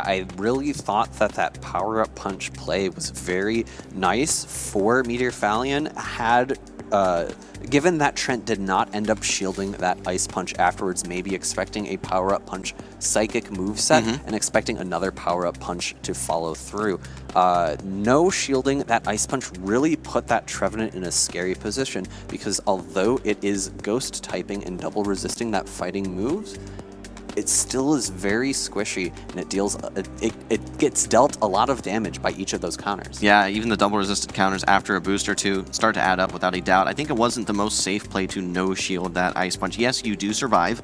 I really thought that that power-up punch play was very nice for Meteor Fallion. Given that Trent did not end up shielding that Ice Punch afterwards, maybe expecting a power-up punch psychic moveset and expecting another power-up punch to follow through. No shielding that Ice Punch really put that Trevenant in a scary position, because although it is ghost typing and double resisting that fighting moves, it still is very squishy, and it deals it gets dealt a lot of damage by each of those counters. Yeah, even the double resisted counters after a boost or two start to add up without a doubt. I think it wasn't the most safe play to no shield that Ice Punch. Yes, you do survive.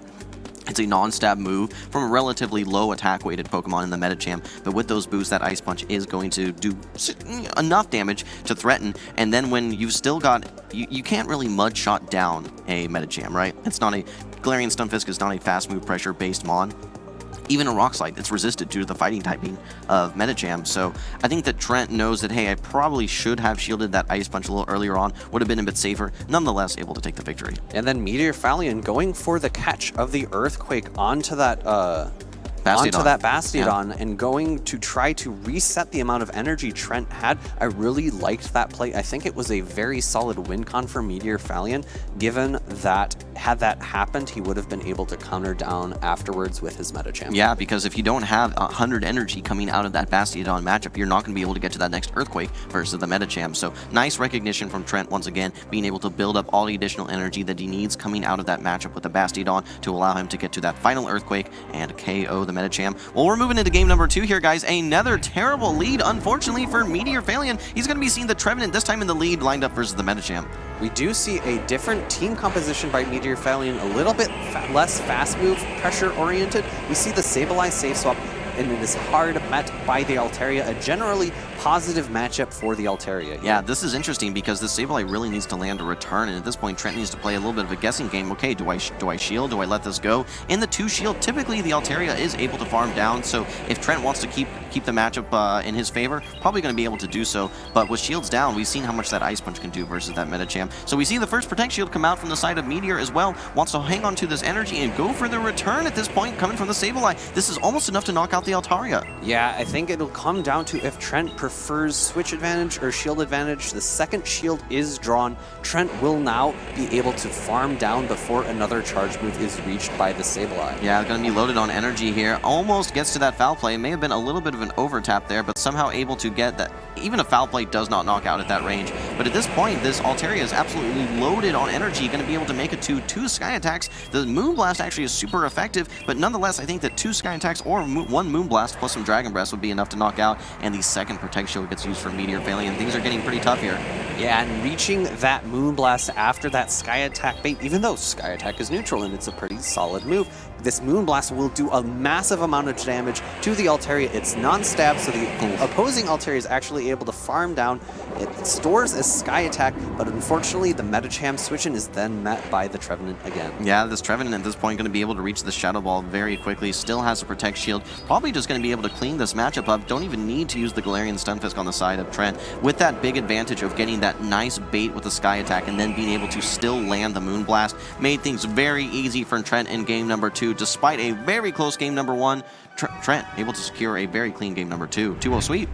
It's a non-stab move from a relatively low attack-weighted Pokemon in the Medicham, but with those boosts, that Ice Punch is going to do enough damage to threaten, and then when you've still got... You can't really mud shot down a Medicham, right? It's not a... Galarian Stunfisk is not a fast move pressure-based mon. Even a Rock Slide, it's resisted due to the fighting typing of Medicham. So I think that Trent knows that, hey, I probably should have shielded that Ice Punch a little earlier on, would have been a bit safer, nonetheless able to take the victory. And then Meteor Fallion going for the catch of the Earthquake onto that Bastiodon, and going to try to reset the amount of energy Trent had. I really liked that play. I think it was a very solid win con for Meteor Fallion, given that had that happened, he would have been able to counter down afterwards with his Medicham. Yeah, because if you don't have 100 energy coming out of that Bastiodon matchup, you're not going to be able to get to that next Earthquake versus the Medicham. So nice recognition from Trent once again, being able to build up all the additional energy that he needs coming out of that matchup with the Bastiodon to allow him to get to that final Earthquake and KO the Medicham. Well, we're moving into game number 2 here, guys. Another terrible lead, unfortunately, for Meteor Fallion. He's going to be seeing the Trevenant, this time in the lead, lined up versus the Medicham. We do see a different team composition by Meteor Fallion, a little bit less fast move, pressure-oriented. We see the Sableye safe swap, and it is hard met by the Altaria, a generally positive matchup for the Altaria. Yeah, this is interesting because the Sableye really needs to land a return, and at this point, Trent needs to play a little bit of a guessing game. Okay, do I shield? Do I let this go? In the 2 shield, typically the Altaria is able to farm down, so if Trent wants to keep the matchup in his favor, probably going to be able to do so. But with shields down, we've seen how much that Ice Punch can do versus that Medicham. So we see the first Protect Shield come out from the side of Meteor as well. Wants to hang on to this energy and go for the return at this point, coming from the Sableye. This is almost enough to knock out the Altaria. Yeah, I think it'll come down to if Trent prefers switch advantage or shield advantage. The second shield is drawn. Trent will now be able to farm down before another charge move is reached by the Sableye. Yeah, going to be loaded on energy here. Almost gets to that foul play. It may have been a little bit of an over tap there, but somehow able to get that. Even a foul play does not knock out at that range. But at this point, this Altaria is absolutely loaded on energy, going to be able to make it to 2 Sky Attacks. The Moonblast actually is super effective, but nonetheless, I think that 2 Sky Attacks or 1 Moonblast plus some Dragon Breath would be enough to knock out, and the second Protect Shield gets used for Meteor Fallion. Things are getting pretty tough here. Yeah, and reaching that Moonblast after that Sky Attack bait, even though Sky Attack is neutral and it's a pretty solid move, this Moonblast will do a massive amount of damage to the Altaria. It's non-stab, so the opposing Altaria is actually able to farm down. It stores a Sky Attack, but unfortunately the Medicham switch-in is then met by the Trevenant again. Yeah, this Trevenant at this point going to be able to reach the Shadow Ball very quickly. Still has a Protect Shield. Probably just going to be able to clean this matchup up. Don't even need to use the Galarian Stunfisk on the side of Trent, with that big advantage of getting that nice bait with the Sky Attack and then being able to still land the Moonblast. Made things very easy for Trent in game number 2. Despite a very close game number 1, Trent able to secure a very clean game number 2. 2-0 sweep.